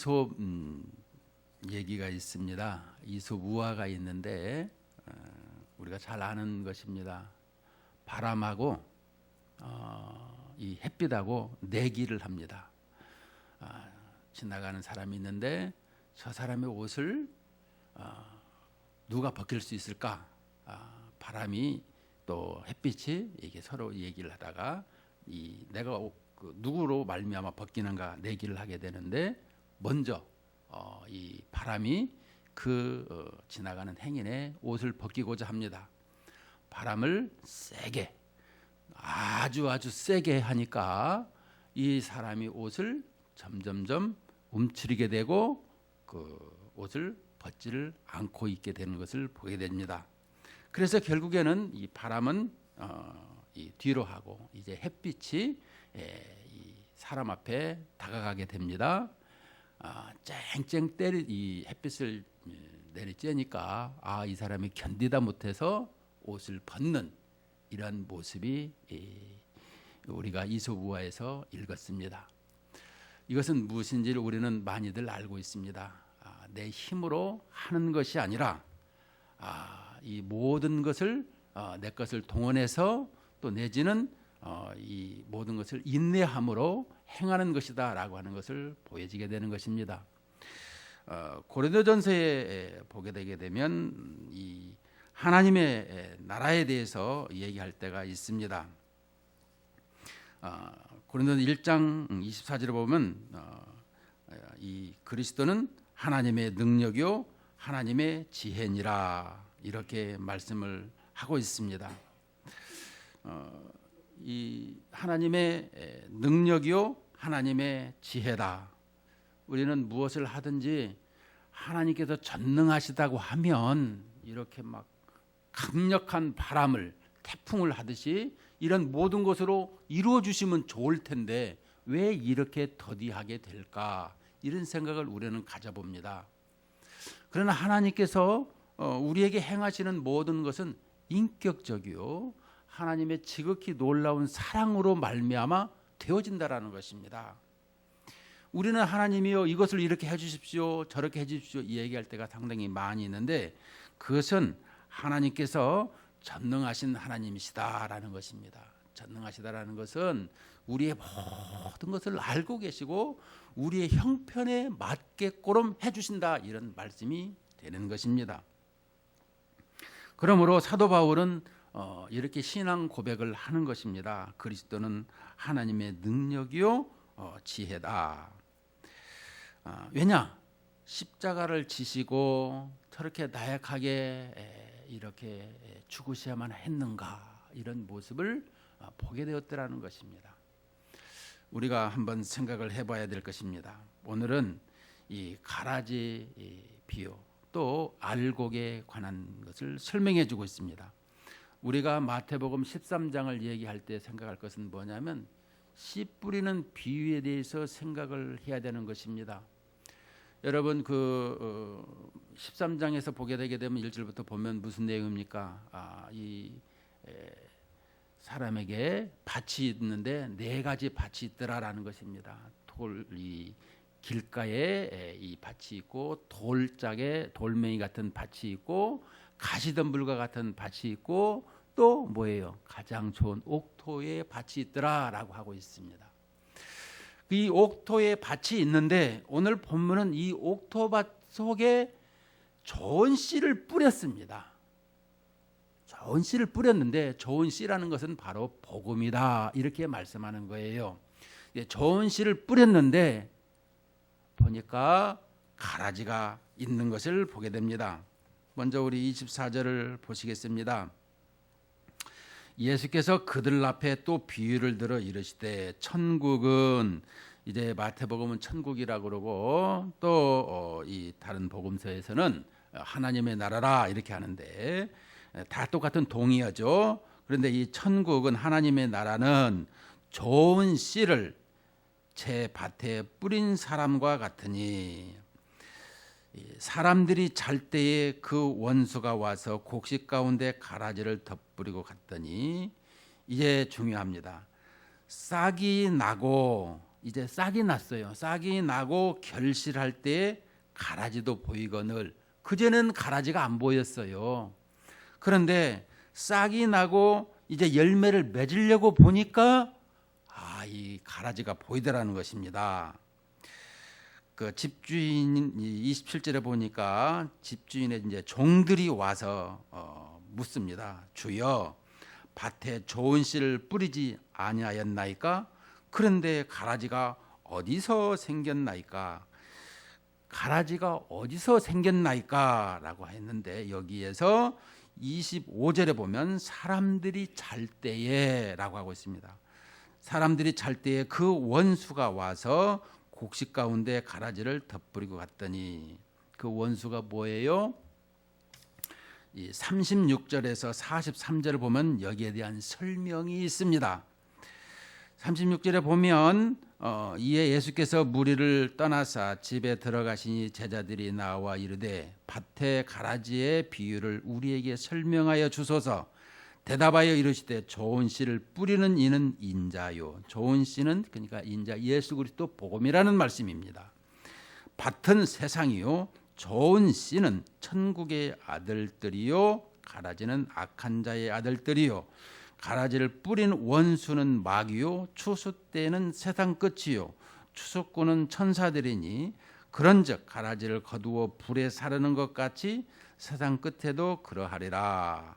이솝 얘기가 있습니다. 이솝 우화가 있는데 우리가 잘 아는 것입니다. 바람하고 이 햇빛하고 내기를 합니다. 지나가는 사람이 있는데 저 사람의 옷을 누가 벗길 수 있을까? 바람이 또 햇빛이 이게 서로 얘기를 하다가 내가 누구로 말미암아 벗기는가 내기를 하게 되는데 먼저 이 바람이 지나가는 행인의 옷을 벗기고자 합니다. 바람을 세게 아주 세게 하니까 이 사람이 옷을 점점점 움츠리게 되고 그 옷을 벗지를 않고 있게 되는 것을 보게 됩니다. 그래서 결국에는 이 바람은 이 뒤로 하고 이제 햇빛이 이 사람 앞에 다가가게 됩니다. 쨍쨍 이 햇빛을 내리쬐니까 이 사람이 견디다 못해서 옷을 벗는 이런 모습이 우리가 이솝 우화에서 읽었습니다. 이것은 무엇인지를 우리는 많이들 알고 있습니다. 내 힘으로 하는 것이 아니라 이 모든 것을 내 것을 동원해서 또 내지는 이 모든 것을 인내함으로 행하는 것이다라고 하는 것을 보여지게 되는 것입니다. 고린도전서에 보게 되게 되면 이 하나님의 나라에 대해서 얘기할 때가 있습니다. 고린도전 1장 24절에 보면 이 그리스도는 하나님의 능력이요 하나님의 지혜니라 이렇게 말씀을 하고 있습니다. 이 하나님의 능력이요 하나님의 지혜다. 우리는 무엇을 하든지 하나님께서 전능하시다고 하면 이렇게 막 강력한 바람을 태풍을 하듯이 이런 모든 것으로 이루어 주시면 좋을 텐데 왜 이렇게 더디하게 될까? 이런 생각을 우리는 가져봅니다. 그러나 하나님께서 우리에게 행하시는 모든 것은 인격적이요 하나님의 지극히 놀라운 사랑으로 말미암아 되어진다라는 것입니다. 우리는 하나님이요 이것을 이렇게 해주십시오 저렇게 해주십시오 이 얘기할 때가 상당히 많이 있는데 그것은 하나님께서 전능하신 하나님이시다라는 것입니다. 전능하시다라는 것은 우리의 모든 것을 알고 계시고 우리의 형편에 맞게끔 해주신다 이런 말씀이 되는 것입니다. 그러므로 사도 바울은 이렇게 신앙 고백을 하는 것입니다. 그리스도는 하나님의 능력이요 지혜다. 왜냐? 십자가를 지시고 저렇게 나약하게 이렇게 죽으셔야만 했는가 이런 모습을 보게 되었더라는 것입니다. 우리가 한번 생각을 해봐야 될 것입니다. 오늘은 이 가라지 비유 또 알곡에 관한 것을 설명해 주고 있습니다. 우리가 마태복음 13장을 얘기할 때 생각할 것은 뭐냐면 씨 뿌리는 비유에 대해서 생각을 해야 되는 것입니다. 여러분 13장에서 보게 되게 되면 1절부터 보면 무슨 내용입니까? 사람에게 밭이 있는데 4가지 밭이 있더라라는 것입니다. 이 길가에 이 밭이 있고 돌짝에 돌멩이 같은 밭이 있고 가시덤불과 같은 밭이 있고 또 뭐예요? 가장 좋은 옥토의 밭이 있더라라고 하고 있습니다. 이 옥토의 밭이 있는데 오늘 본문은 이 옥토밭 속에 좋은 씨를 뿌렸습니다. 좋은 씨를 뿌렸는데 좋은 씨라는 것은 바로 복음이다 이렇게 말씀하는 거예요. 좋은 씨를 뿌렸는데 보니까 가라지가 있는 것을 보게 됩니다. 먼저 우리 24절을 보시겠습니다. 예수께서 그들 앞에 또 비유를 들어 이르시되 천국은 이제 마태복음은 천국이라고 그러고 또 이 다른 복음서에서는 하나님의 나라라 이렇게 하는데 다 똑같은 동의어죠. 그런데 이 천국은 하나님의 나라는 좋은 씨를 제 밭에 뿌린 사람과 같으니 사람들이 잘 때에 그 원수가 와서 곡식 가운데 가라지를 덧뿌리고 갔더니 이제 중요합니다. 싹이 나고 이제 싹이 났어요. 싹이 나고 결실할 때 가라지도 보이거늘, 그전에는 가라지가 안 보였어요. 그런데 싹이 나고 이제 열매를 맺으려고 보니까 이 가라지가 보이더라는 것입니다. 그 집주인 27절에 보니까 집주인의 이제 종들이 와서 묻습니다. 주여, 밭에 좋은 씨를 뿌리지 아니하였나이까? 그런데 가라지가 어디서 생겼나이까? 가라지가 어디서 생겼나이까? 라고 했는데, 여기에서 25절에 보면 사람들이 잘 때에 라고 하고 있습니다. 사람들이 잘 때에 그 원수가 와서 곡식 가운데 가라지를 덧뿌리고 갔더니, 그 원수가 뭐예요? 이 36절에서 43절을 보면 여기에 대한 설명이 있습니다. 36절에 보면 이에 예수께서 무리를 떠나사 집에 들어가시니 제자들이 나와 이르되 밭의 가라지의 비유를 우리에게 설명하여 주소서. 대답하여 이르시되 좋은 씨를 뿌리는 이는 인자요. 좋은 씨는 그러니까 인자 예수 그리스도 복음이라는 말씀입니다. 밭은 세상이요, 좋은 씨는 천국의 아들들이요, 가라지는 악한 자의 아들들이요. 가라지를 뿌린 원수는 마귀요, 추수 때는 세상 끝이요, 추수꾼은 천사들이니 그런즉 가라지를 거두어 불에 사르는 것 같이 세상 끝에도 그러하리라.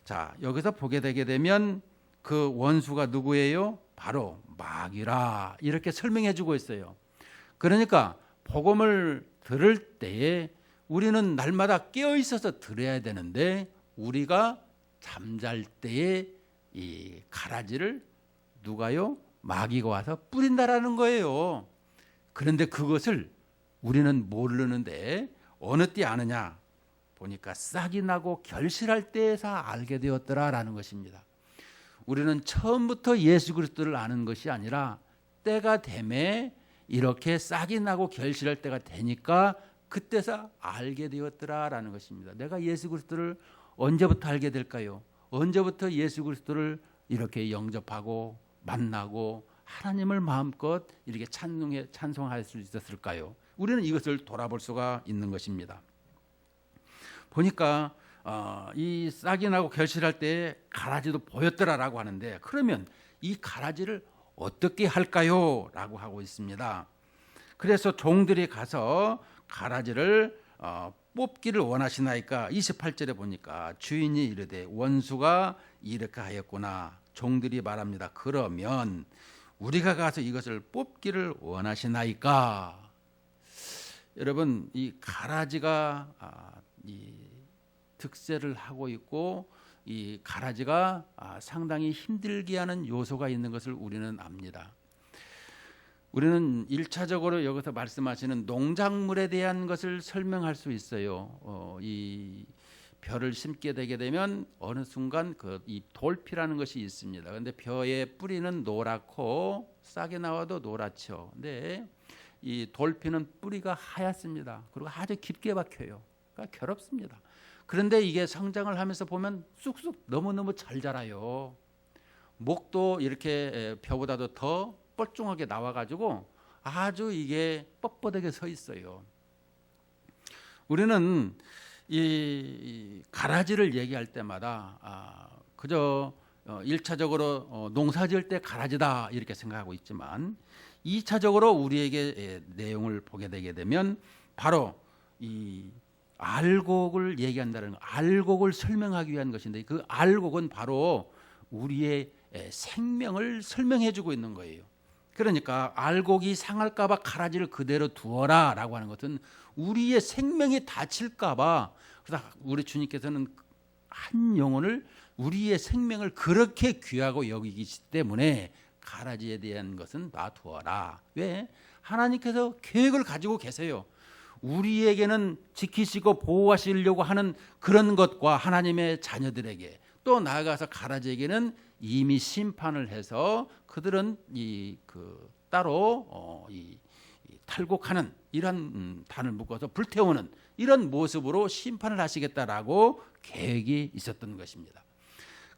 자, 여기서 보게 되게 되면 그 원수가 누구예요? 바로 마귀라, 이렇게 설명해 주고 있어요. 그러니까 복음을 들을 때에 우리는 날마다 깨어 있어서 들어야 되는데, 우리가 잠잘 때에 이 가라지를 누가요? 마귀가 와서 뿌린다라는 거예요. 그런데 그것을 우리는 모르는데 어느 때 아느냐? 보니까 싹이 나고 결실할 때에서 알게 되었더라라는 것입니다. 우리는 처음부터 예수 그리스도를 아는 것이 아니라 때가 되매 이렇게 싹이 나고 결실할 때가 되니까 그때서 알게 되었더라라는 것입니다. 내가 예수 그리스도를 언제부터 알게 될까요? 언제부터 예수 그리스도를 이렇게 영접하고 만나고 하나님을 마음껏 이렇게 찬송할 수 있었을까요? 우리는 이것을 돌아볼 수가 있는 것입니다. 보니까 이 싹이 나고 결실할 때 가라지도 보였더라라고 하는데, 그러면 이 가라지를 어떻게 할까요? 라고 하고 있습니다. 그래서 종들이 가서 가라지를 뽑기를 원하시나이까 28절에 보니까 주인이 이르되 원수가 이렇게 하였구나. 종들이 말합니다. 그러면 우리가 가서 이것을 뽑기를 원하시나이까? 여러분, 이 가라지가 이 득세를 하고 있고, 이 가라지가 상당히 힘들게 하는 요소가 있는 것을 우리는 압니다. 우리는 1차적으로 여기서 말씀하시는 농작물에 대한 것을 설명할 수 있어요. 이 벼를 심게 되게 되면 어느 순간 이 돌피라는 것이 있습니다. 그런데 벼의 뿌리는 노랗고 싹이 나와도 노랗죠. 근데 이 돌피는 뿌리가 하얗습니다. 그리고 아주 깊게 박혀요. 그러니까 괴롭습니다. 그런데 이게 성장을 하면서 보면 쑥쑥 너무너무 잘 자라요. 목도 이렇게 벼보다도 더 뻘쭘하게 나와가지고 아주 이게 뻣뻣하게 서 있어요. 우리는 이 가라지를 얘기할 때마다 그저 1차적으로 농사 지을 때 가라지다 이렇게 생각하고 있지만, 2차적으로 우리에게 내용을 보게 되게 되면 바로 이 알곡을 얘기한다는 거, 알곡을 설명하기 위한 것인데, 그 알곡은 바로 우리의 생명을 설명해 주고 있는 거예요. 그러니까 알곡이 상할까 봐 가라지를 그대로 두어라 라고 하는 것은 우리의 생명이 다칠까 봐, 그래서 우리 주님께서는 한 영혼을, 우리의 생명을 그렇게 귀하고 여기기 때문에 가라지에 대한 것은 놔두어라. 왜? 하나님께서 계획을 가지고 계세요. 우리에게는 지키시고 보호하시려고 하는 그런 것과 하나님의 자녀들에게, 또 나아가서 가라지에게는 이미 심판을 해서 그들은 따로 탈곡하는 이런 단을 묶어서 불태우는 이런 모습으로 심판을 하시겠다라고 계획이 있었던 것입니다.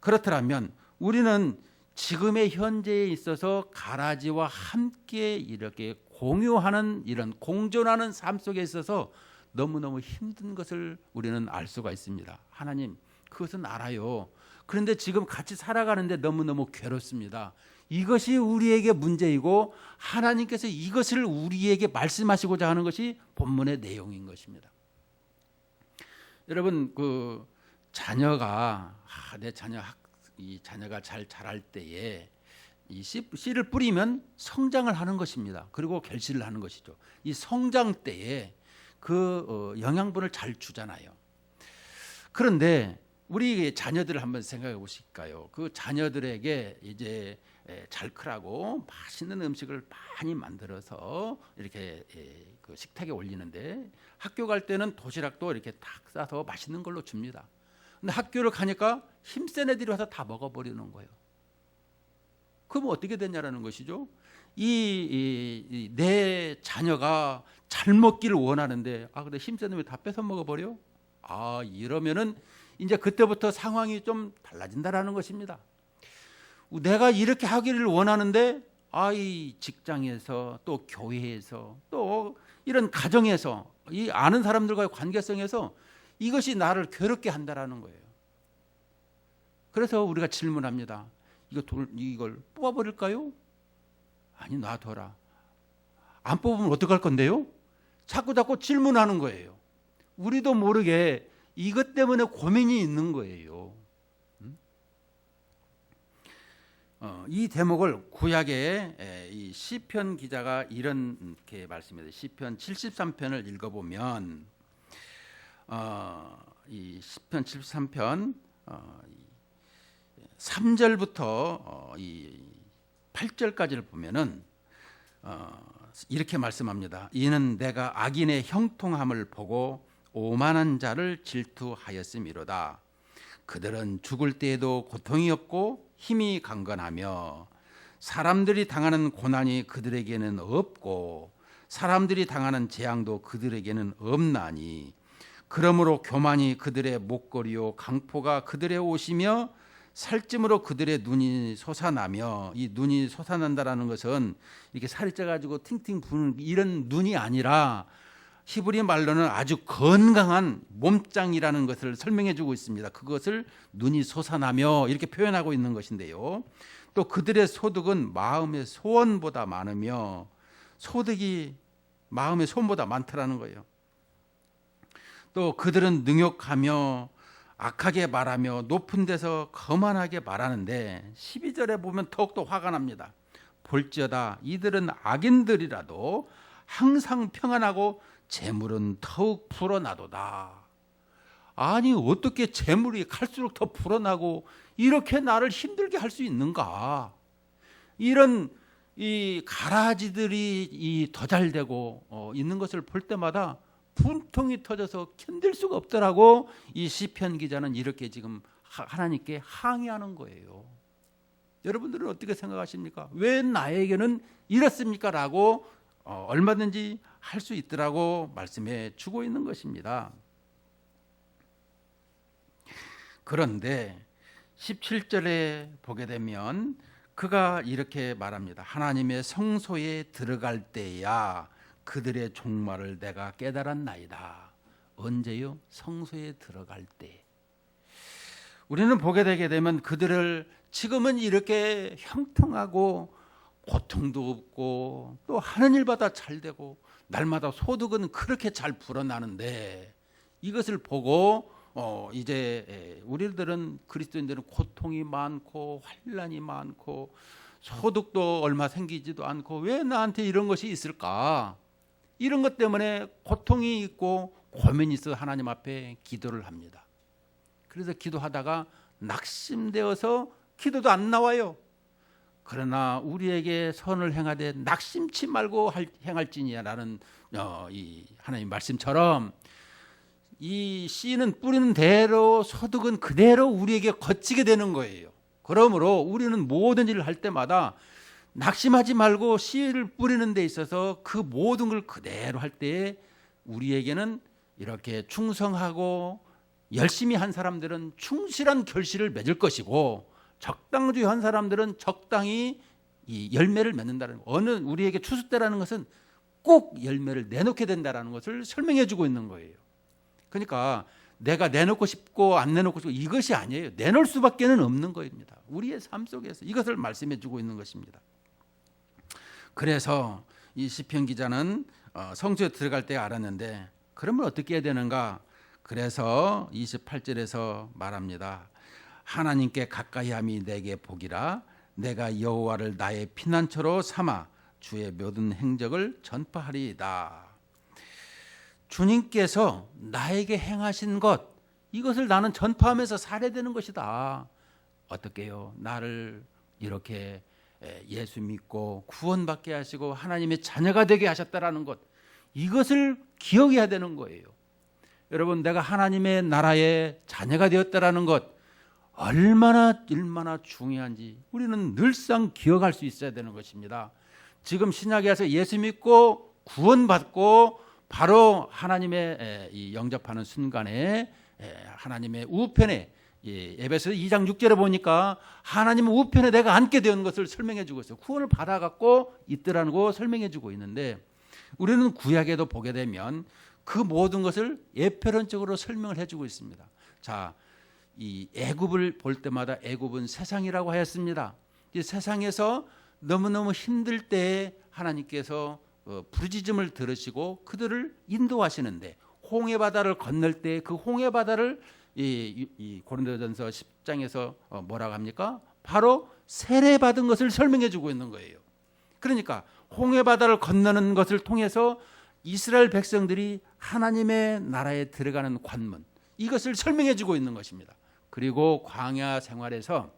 그렇더라면 우리는 지금의 현재에 있어서 가라지와 함께 이렇게 공유하는 이런 공존하는 삶 속에 있어서 너무너무 힘든 것을 우리는 알 수가 있습니다. 하나님, 그것은 알아요. 그런데 지금 같이 살아가는데 너무너무 괴롭습니다. 이것이 우리에게 문제이고 하나님께서 이것을 우리에게 말씀하시고자 하는 것이 본문의 내용인 것입니다. 여러분, 그 자녀가 내 이 자녀가 잘 자랄 때에 이 씨를 뿌리면 성장을 하는 것입니다. 그리고 결실을 하는 것이죠. 이 성장 때에 그 영양분을 잘 주잖아요. 그런데 우리 자녀들을 한번 생각해 보실까요? 그 자녀들에게 이제 잘 크라고 맛있는 음식을 많이 만들어서 이렇게 그 식탁에 올리는데, 학교 갈 때는 도시락도 이렇게 탁 싸서 맛있는 걸로 줍니다. 근데 학교를 가니까 힘센 애들이 와서 다 먹어버리는 거예요. 그럼 어떻게 되냐라는 것이죠. 내 자녀가 잘 먹기를 원하는데, 근데 힘센 놈이 다 뺏어 먹어버려? 이러면은 이제 그때부터 상황이 좀 달라진다라는 것입니다. 내가 이렇게 하기를 원하는데 이 직장에서 또 교회에서 또 이런 가정에서 이 아는 사람들과의 관계성에서 이것이 나를 괴롭게 한다라는 거예요. 그래서 우리가 질문합니다. 이걸 뽑아버릴까요? 아니, 놔둬라. 안 뽑으면 어떡할 건데요? 자꾸 질문하는 거예요. 우리도 모르게 이것 때문에 고민이 있는 거예요. 이 대목을 구약의 이 시편 기자가 이렇게 말씀해요. 시편 73편을 읽어보면 이 시편 73편 3절부터 이 8절까지를 보면은 이렇게 말씀합니다. 이는 내가 악인의 형통함을 보고 오만한 자를 질투하였음이로다. 그들은 죽을 때에도 고통이 없고 힘이 강건하며 사람들이 당하는 고난이 그들에게는 없고 사람들이 당하는 재앙도 그들에게는 없나니 그러므로 교만이 그들의 목걸이요 강포가 그들의 옷이며 살찜으로 그들의 눈이 솟아나며, 이 눈이 솟아난다라는 것은 이렇게 살이 쪄가지고 팅팅 부는 이런 눈이 아니라 히브리 말로는 아주 건강한 몸짱이라는 것을 설명해 주고 있습니다. 그것을 눈이 솟아나며 이렇게 표현하고 있는 것인데요. 또 그들의 소득은 마음의 소원보다 많으며, 소득이 마음의 소원보다 많다라는 거예요. 또 그들은 능욕하며 악하게 말하며 높은 데서 거만하게 말하는데, 12절에 보면 더욱더 화가 납니다. 볼지어다 이들은 악인들이라도 항상 평안하고 재물은 더욱 불어나도다. 아니, 어떻게 재물이 갈수록 더 불어나고 이렇게 나를 힘들게 할 수 있는가? 이런 이 가라지들이 더 잘 되고 있는 것을 볼 때마다 분통이 터져서 견딜 수가 없더라고. 이 시편 기자는 이렇게 지금 하나님께 항의하는 거예요. 여러분들은 어떻게 생각하십니까? 왜 나에게는 이렇습니까? 라고 얼마든지 할 수 있더라고 말씀해 주고 있는 것입니다. 그런데 17절에 보게 되면 그가 이렇게 말합니다. 하나님의 성소에 들어갈 때야 그들의 종말을 내가 깨달았나이다. 언제요? 성소에 들어갈 때. 우리는 보게 되게 되면 그들을 지금은 이렇게 형통하고 고통도 없고 또 하는 일마다 잘 되고 날마다 소득은 그렇게 잘 불어나는데, 이것을 보고 이제 우리들은 그리스도인들은 고통이 많고 환난이 많고 소득도 얼마 생기지도 않고 왜 나한테 이런 것이 있을까? 이런 것 때문에 고통이 있고 고민이 있어 하나님 앞에 기도를 합니다. 그래서 기도하다가 낙심되어서 기도도 안 나와요. 그러나 우리에게 선을 행하되 낙심치 말고 행할지니야 라는 이 하나님 말씀처럼 이 씨는 뿌리는 대로 소득은 그대로 우리에게 거치게 되는 거예요. 그러므로 우리는 모든 일을 할 때마다 낙심하지 말고 씨를 뿌리는 데 있어서 그 모든 걸 그대로 할 때에 우리에게는 이렇게 충성하고 열심히 한 사람들은 충실한 결실을 맺을 것이고, 적당주의한 사람들은 적당히 이 열매를 맺는다는, 어느 우리에게 추수 때라는 것은 꼭 열매를 내놓게 된다는 것을 설명해 주고 있는 거예요. 그러니까 내가 내놓고 싶고 안 내놓고 싶고 이것이 아니에요. 내놓을 수밖에는 없는 거입니다. 우리의 삶 속에서 이것을 말씀해 주고 있는 것입니다. 그래서 이 시편 기자는 성소에 들어갈 때 알았는데, 그러면 어떻게 해야 되는가? 그래서 28절에서 말합니다. 하나님께 가까이함이 내게 복이라. 내가 여호와를 나의 피난처로 삼아 주의 모든 행적을 전파하리이다. 주님께서 나에게 행하신 것, 이것을 나는 전파하면서 살아야 되는 것이다. 어떻게요? 나를 이렇게 예수 믿고 구원받게 하시고 하나님의 자녀가 되게 하셨다라는 것, 이것을 기억해야 되는 거예요. 여러분, 내가 하나님의 나라의 자녀가 되었다라는 것, 얼마나 중요한지 우리는 늘상 기억할 수 있어야 되는 것입니다. 지금 신약에 와서 예수 믿고 구원받고 바로 하나님의 이 영접하는 순간에 하나님의 우편에, 에베소 2장 6절에 보니까 하나님의 우편에 내가 앉게 된 것을 설명해 주고 있어요. 구원을 받아갖고 있더라는 거 설명해 주고 있는데, 우리는 구약에도 보게 되면 그 모든 것을 예표론적으로 설명을 해주고 있습니다. 자, 이 애굽을 볼 때마다 애굽은 세상이라고 하였습니다. 이 세상에서 너무너무 힘들 때에 하나님께서 부르짖음을 들으시고 그들을 인도하시는데, 홍해 바다를 건널 때 그 홍해 바다를 이 고린도전서 10장에서 뭐라고 합니까? 바로 세례받은 것을 설명해 주고 있는 거예요. 그러니까 홍해 바다를 건너는 것을 통해서 이스라엘 백성들이 하나님의 나라에 들어가는 관문, 이것을 설명해 주고 있는 것입니다. 그리고 광야 생활에서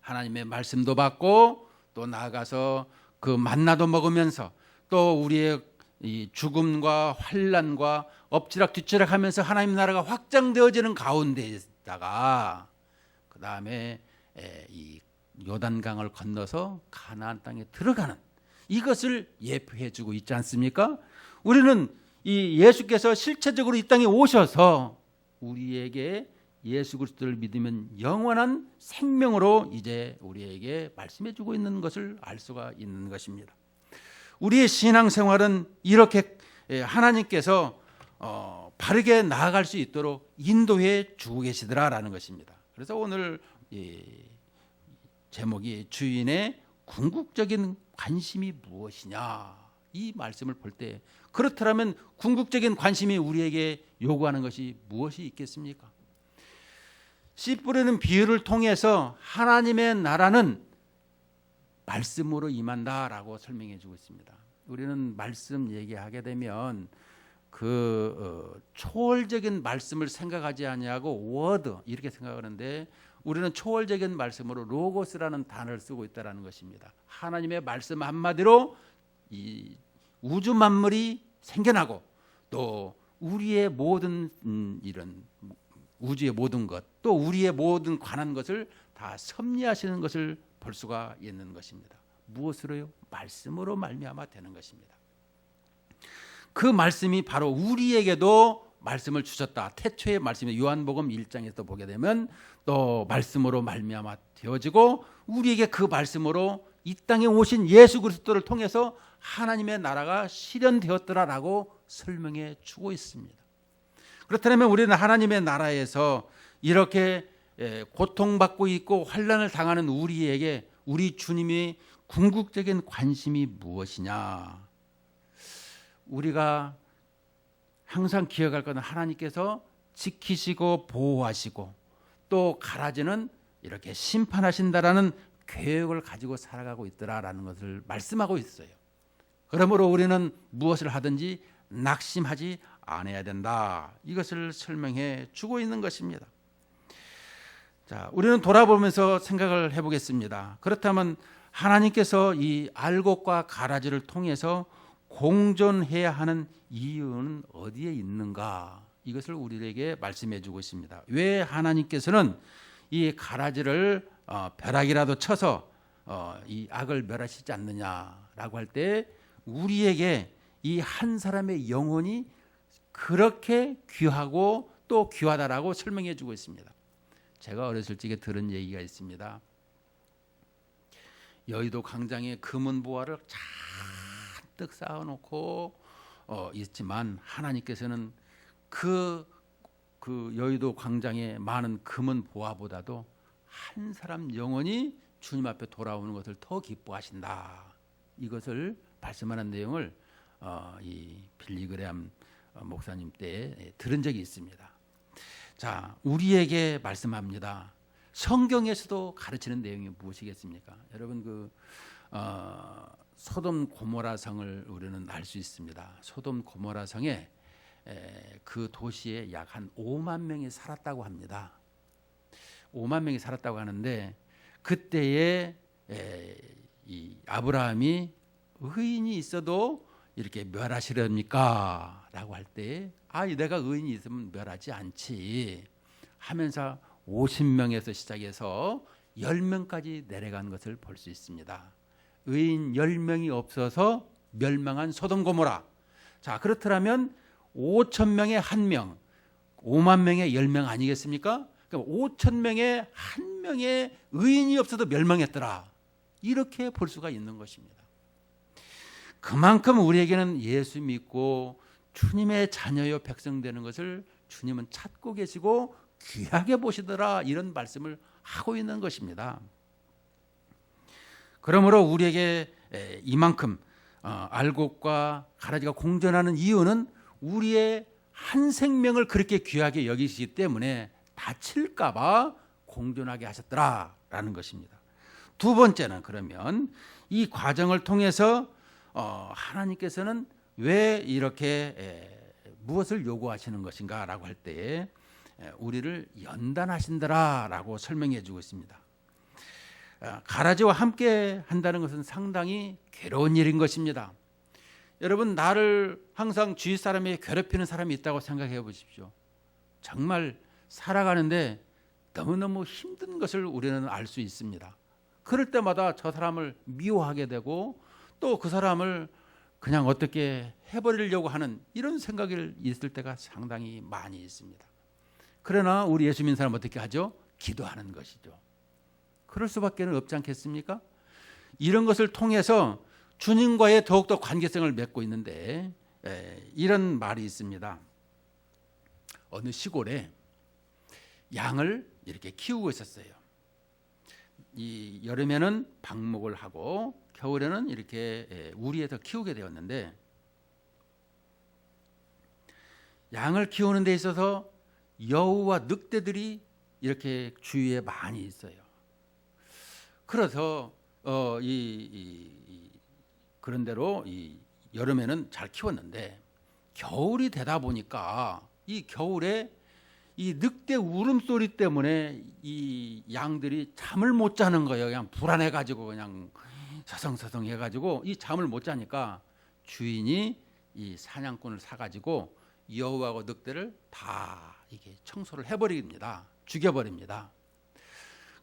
하나님의 말씀도 받고 또 나아가서 그 만나도 먹으면서 또 우리의 이 죽음과 환난과 엎치락 뒤치락 하면서 하나님 나라가 확장되어지는 가운데에다가 그 다음에 이 요단강을 건너서 가나안 땅에 들어가는, 이것을 예표해 주고 있지 않습니까? 우리는 이 예수께서 실체적으로 이 땅에 오셔서 우리에게 예수 그리스도를 믿으면 영원한 생명으로 이제 우리에게 말씀해 주고 있는 것을 알 수가 있는 것입니다. 우리의 신앙생활은 이렇게 하나님께서 바르게 나아갈 수 있도록 인도해 주고 계시더라라는 것입니다. 그래서 오늘 제목이 주인의 궁극적인 관심이 무엇이냐, 이 말씀을 볼 때, 그렇다면 궁극적인 관심이 우리에게 요구하는 것이 무엇이 있겠습니까? 씨 뿌리는 비유를 통해서 하나님의 나라는 말씀으로 임한다라고 설명해 주고 있습니다. 우리는 말씀 얘기하게 되면 그 초월적인 말씀을 생각하지 아니하고 워드 이렇게 생각하는데, 우리는 초월적인 말씀으로 로고스라는 단어를 쓰고 있다는 것입니다. 하나님의 말씀 한마디로 이 우주 만물이 생겨나고 또 우리의 모든 이런 우주의 모든 것, 또 우리의 모든 관한 것을 다 섭리하시는 것을 볼 수가 있는 것입니다. 무엇으로요? 말씀으로 말미암아 되는 것입니다. 그 말씀이 바로 우리에게도 말씀을 주셨다. 태초의 말씀이 요한복음 1장에서 보게 되면 또 말씀으로 말미암아 되어지고, 우리에게 그 말씀으로 이 땅에 오신 예수 그리스도를 통해서 하나님의 나라가 실현되었더라라고 설명해 주고 있습니다. 그렇다면 우리는 하나님의 나라에서 이렇게 고통받고 있고 환난을 당하는 우리에게 우리 주님의 궁극적인 관심이 무엇이냐? 우리가 항상 기억할 것은 하나님께서 지키시고 보호하시고 또 가라지는 이렇게 심판하신다라는 계획을 가지고 살아가고 있더라라는 것을 말씀하고 있어요. 그러므로 우리는 무엇을 하든지 낙심하지 않아야 된다. 이것을 설명해 주고 있는 것입니다. 자, 우리는 돌아보면서 생각을 해보겠습니다. 그렇다면 하나님께서 이 알곡과 가라지를 통해서 공존해야 하는 이유는 어디에 있는가? 이것을 우리에게 말씀해 주고 있습니다. 왜 하나님께서는 이 가라지를 벼락이라도 쳐서 이 악을 멸하시지 않느냐라고 할 때, 우리에게 이 한 사람의 영혼이 그렇게 귀하고 또 귀하다라고 설명해 주고 있습니다. 제가 어렸을 적에 들은 얘기가 있습니다. 여의도 광장에 금은 보화를 잔뜩 쌓아놓고 있지만 하나님께서는 그 여의도 광장에 많은 금은 보화보다도 한 사람 영혼이 주님 앞에 돌아오는 것을 더 기뻐하신다. 이것을 말씀하는 내용을 이 빌리그레암 목사님 때 들은 적이 있습니다. 자, 우리에게 말씀합니다. 성경에서도 가르치는 내용이 무엇이겠습니까? 여러분 소돔 고모라 성을 우리는 알 수 있습니다. 소돔 고모라 성에 그 도시에 약 한 5만 명이 살았다고 합니다. 5만 명이 살았다고 하는데 그때에 이 아브라함이 의인이 있어도 이렇게 멸하시렵니까? 라고 할 때 내가 의인이 있으면 멸하지 않지 하면서 50명에서 시작해서 10명까지 내려간 것을 볼 수 있습니다. 의인 10명이 없어서 멸망한 소돔 고모라. 자, 그렇다면 5천 명에 1명, 5만 명에 10명 아니겠습니까? 그럼 5천 명에 1명의 의인이 없어도 멸망했더라. 이렇게 볼 수가 있는 것입니다. 그만큼 우리에게는 예수 믿고 주님의 자녀요 백성 되는 것을 주님은 찾고 계시고 귀하게 보시더라, 이런 말씀을 하고 있는 것입니다. 그러므로 우리에게 이만큼 알곡과 가라지가 공존하는 이유는 우리의 한 생명을 그렇게 귀하게 여기시기 때문에 다칠까 봐 공존하게 하셨더라라는 것입니다. 두 번째는 그러면 이 과정을 통해서 하나님께서는 왜 이렇게 무엇을 요구하시는 것인가라고 할 때에 우리를 연단하신다라고 설명해 주고 있습니다. 가라지와 함께 한다는 것은 상당히 괴로운 일인 것입니다. 여러분, 나를 항상 주위 사람이 괴롭히는 사람이 있다고 생각해 보십시오. 정말 살아가는데 너무너무 힘든 것을 우리는 알 수 있습니다. 그럴 때마다 저 사람을 미워하게 되고 또 그 사람을 그냥 어떻게 해버리려고 하는 이런 생각이 있을 때가 상당히 많이 있습니다. 그러나 우리 예수 믿는 사람 어떻게 하죠? 기도하는 것이죠. 그럴 수밖에 없지 않겠습니까? 이런 것을 통해서 주님과의 더욱더 관계성을 맺고 있는데 이런 말이 있습니다. 어느 시골에 양을 이렇게 키우고 있었어요. 이 여름에는 방목을 하고 겨울에는 이렇게 우리에서 키우게 되었는데, 양을 키우는 데 있어서 여우와 늑대들이 이렇게 주위에 많이 있어요. 그래서 그런대로 이 여름에는 잘 키웠는데 겨울이 되다 보니까 이 겨울에 이 늑대 울음소리 때문에 이 양들이 잠을 못 자는 거예요. 그냥 불안해가지고 그냥 서성서성 해가지고 이 잠을 못 자니까 주인이 이 사냥꾼을 사가지고 여우하고 늑대를 다 이게 청소를 해버립니다. 죽여버립니다.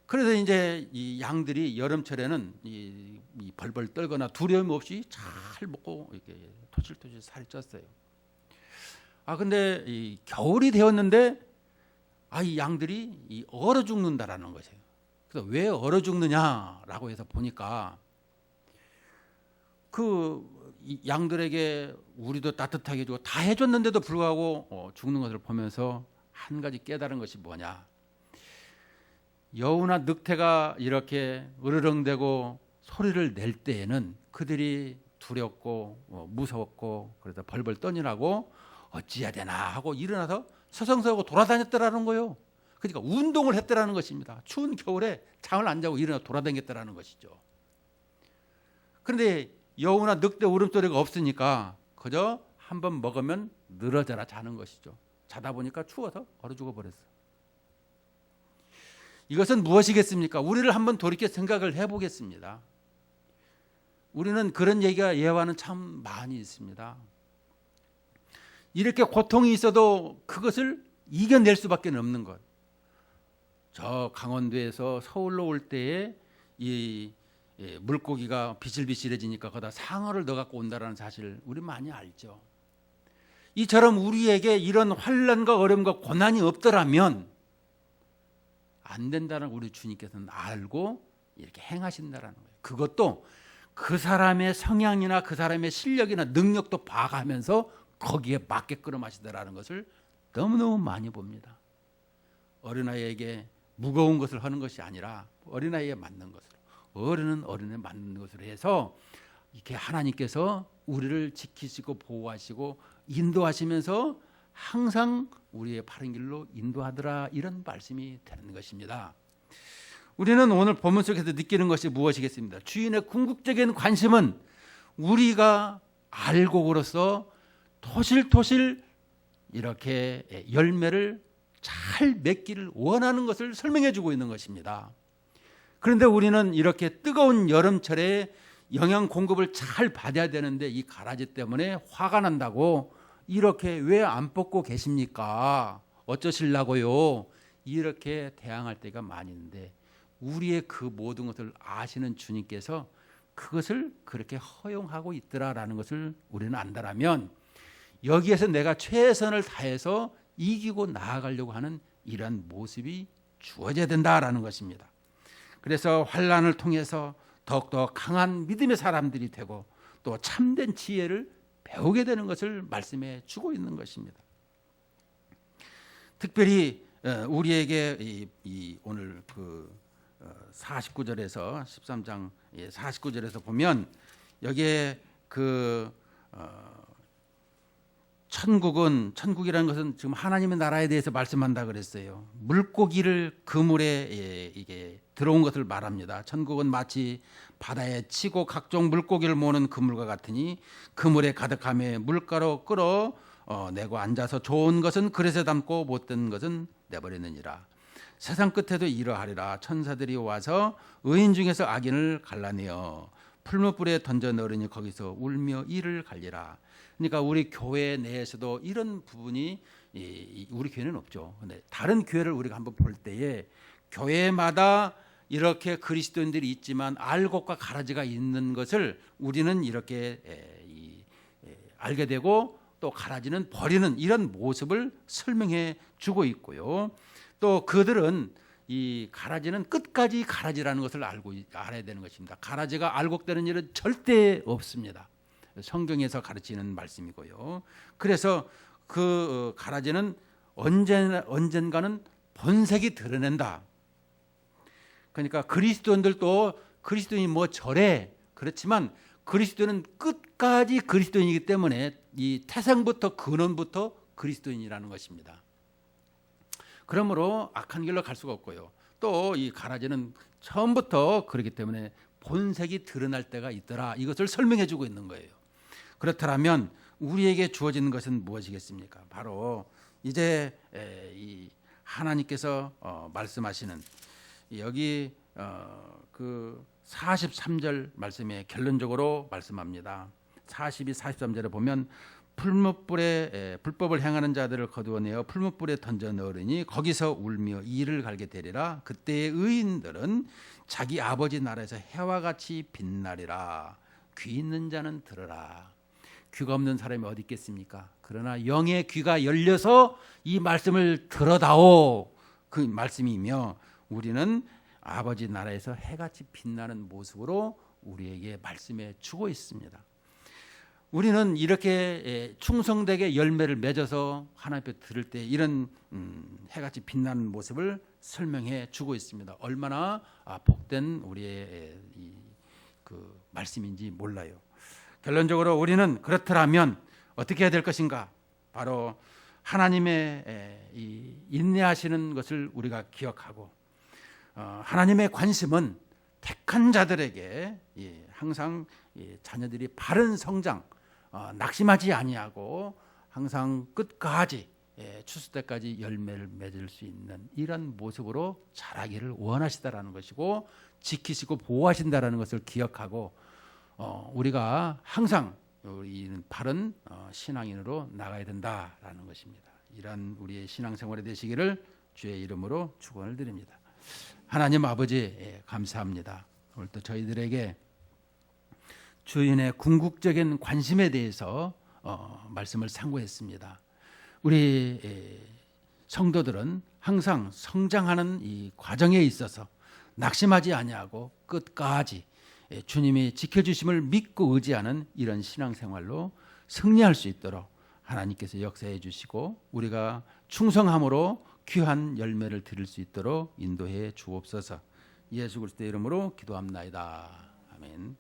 그래서 이제 이 양들이 여름철에는 이 벌벌 떨거나 두려움 없이 잘 먹고 이렇게 토실토실 살이 쪘어요. 근데 이 겨울이 되었는데 이 양들이 얼어 죽는다라는 것이에요. 그래서 왜 얼어 죽느냐라고 해서 보니까 이 양들에게 우리도 따뜻하게 해주고 다 해줬는데도 불구하고 죽는 것을 보면서 한 가지 깨달은 것이 뭐냐. 여우나 늑대가 이렇게 으르렁대고 소리를 낼 때에는 그들이 두렵고 무서웠고 그래서 벌벌 떠니라고 어찌해야 되나 하고 일어나서 서성서고 돌아다녔더라는 거예요. 그러니까 운동을 했더라는 것입니다. 추운 겨울에 잠을 안 자고 일어나 돌아다녔더라는 것이죠. 그런데 여우나 늑대 울음소리가 없으니까 그저 한번 먹으면 늘어져라 자는 것이죠. 자다 보니까 추워서 얼어 죽어버렸어. 이것은 무엇이겠습니까? 우리를 한번 돌이켜 생각을 해보겠습니다. 우리는 그런 얘기가 예화는 참 많이 있습니다. 이렇게 고통이 있어도 그것을 이겨낼 수밖에 없는 것. 저 강원도에서 서울로 올 때에 이 물고기가 비실비실해지니까 거기다 상어를 넣어갖고 온다라는 사실 우리 많이 알죠. 이처럼 우리에게 이런 환난과 어려움과 고난이 없더라면 안 된다는 우리 주님께서는 알고 이렇게 행하신다라는 거예요. 그것도 그 사람의 성향이나 그 사람의 실력이나 능력도 봐가면서 거기에 맞게끔 하시더라는 것을 너무너무 많이 봅니다. 어린아이에게 무거운 것을 하는 것이 아니라 어린아이에 맞는 것으로, 어른은 어른에 맞는 것으로 해서 이렇게 하나님께서 우리를 지키시고 보호하시고 인도하시면서 항상 우리의 바른 길로 인도하더라, 이런 말씀이 되는 것입니다. 우리는 오늘 본문 속에서 느끼는 것이 무엇이겠습니까? 주인의 궁극적인 관심은 우리가 알곡으로서 토실토실 이렇게 열매를 잘 맺기를 원하는 것을 설명해 주고 있는 것입니다. 그런데 우리는 이렇게 뜨거운 여름철에 영양 공급을 잘 받아야 되는데 이 가라지 때문에 화가 난다고 이렇게 왜 안 뽑고 계십니까? 어쩌실라고요? 이렇게 대항할 때가 많이 있는데 우리의 그 모든 것을 아시는 주님께서 그것을 그렇게 허용하고 있더라라는 것을 우리는 안다라면 여기에서 내가 최선을 다해서 이기고 나아가려고 하는 이런 모습이 주어져야 된다라는 것입니다. 그래서 환난을 통해서 더욱더 강한 믿음의 사람들이 되고 또 참된 지혜를 배우게 되는 것을 말씀해 주고 있는 것입니다. 특별히 우리에게 이 오늘 그 49절에서 13장 49절에서 보면 여기에 그 천국이라는 것은 지금 하나님의 나라에 대해서 말씀한다 그랬어요. 물고기를 그물에 이게 들어온 것을 말합니다. 천국은 마치 바다에 치고 각종 물고기를 모으는 그물과 같으니 그물에 가득함에 물가로 끌어 내고 앉아서 좋은 것은 그릇에 담고 못된 것은 내버리느니라. 세상 끝에도 이러하리라. 천사들이 와서 의인 중에서 악인을 갈라내어 풀무불에 던져 넣으니 거기서 울며 이를 갈리라. 그러니까 우리 교회 내에서도 이런 부분이 우리 교회는 없죠. 근데 다른 교회를 우리가 한번 볼 때에 교회마다 이렇게 그리스도인들이 있지만 알곡과 가라지가 있는 것을 우리는 이렇게 알게 되고 또 가라지는 버리는 이런 모습을 설명해 주고 있고요. 또 그들은 이 가라지는 끝까지 가라지라는 것을 알아야 되는 것입니다. 가라지가 알곡되는 일은 절대 없습니다. 성경에서 가르치는 말씀이고요. 그래서 그 가라지는 언젠가는 본색이 드러낸다. 그러니까 그리스도인들도 그리스도인이 뭐 저래 그렇지만 그리스도는 끝까지 그리스도인이기 때문에 이 태생부터 근원부터 그리스도인이라는 것입니다. 그러므로 악한 길로 갈 수가 없고요. 또 이 가라지는 처음부터 그렇기 때문에 본색이 드러날 때가 있더라. 이것을 설명해 주고 있는 거예요. 그렇다면 우리에게 주어지는 것은 무엇이겠습니까? 바로 이제 이 하나님께서 말씀하시는 여기 그 43절 말씀에 결론적으로 말씀합니다. 42, 43절에 보면 풀무불에 불법을 행하는 자들을 거두어내어 풀무불에 던져 넣으니 거기서 울며 이를 갈게 되리라. 그때의 의인들은 자기 아버지 나라에서 해와 같이 빛나리라. 귀 있는 자는 들으라. 귀가 없는 사람이 어디 있겠습니까? 그러나 영의 귀가 열려서 이 말씀을 들어다오. 그 말씀이며 우리는 아버지 나라에서 해같이 빛나는 모습으로 우리에게 말씀해 주고 있습니다. 우리는 이렇게 충성되게 열매를 맺어서 하나님 앞에 들을 때 이런 해같이 빛나는 모습을 설명해 주고 있습니다. 얼마나 복된 우리의 그 말씀인지 몰라요. 결론적으로 우리는 그렇더라면 어떻게 해야 될 것인가? 바로 하나님의 이 인내하시는 것을 우리가 기억하고 하나님의 관심은 택한 자들에게 항상 자녀들이 바른 성장, 낙심하지 아니하고 항상 끝까지 추수 때까지 열매를 맺을 수 있는 이런 모습으로 자라기를 원하시다라는 것이고 지키시고 보호하신다라는 것을 기억하고 우리가 항상 우리는 바른 신앙인으로 나가야 된다라는 것입니다. 이러한 우리의 신앙생활이 되시기를 주의 이름으로 축원을 드립니다. 하나님 아버지 감사합니다. 오늘 또 저희들에게 주인의 궁극적인 관심에 대해서 말씀을 상고했습니다. 우리 성도들은 항상 성장하는 이 과정에 있어서 낙심하지 아니하고 끝까지 주님이 지켜주심을 믿고 의지하는 이런 신앙생활로 승리할 수 있도록 하나님께서 역사해 주시고 우리가 충성함으로 귀한 열매를 드릴 수 있도록 인도해 주옵소서. 예수 그리스도의 이름으로 기도합나이다. 아멘.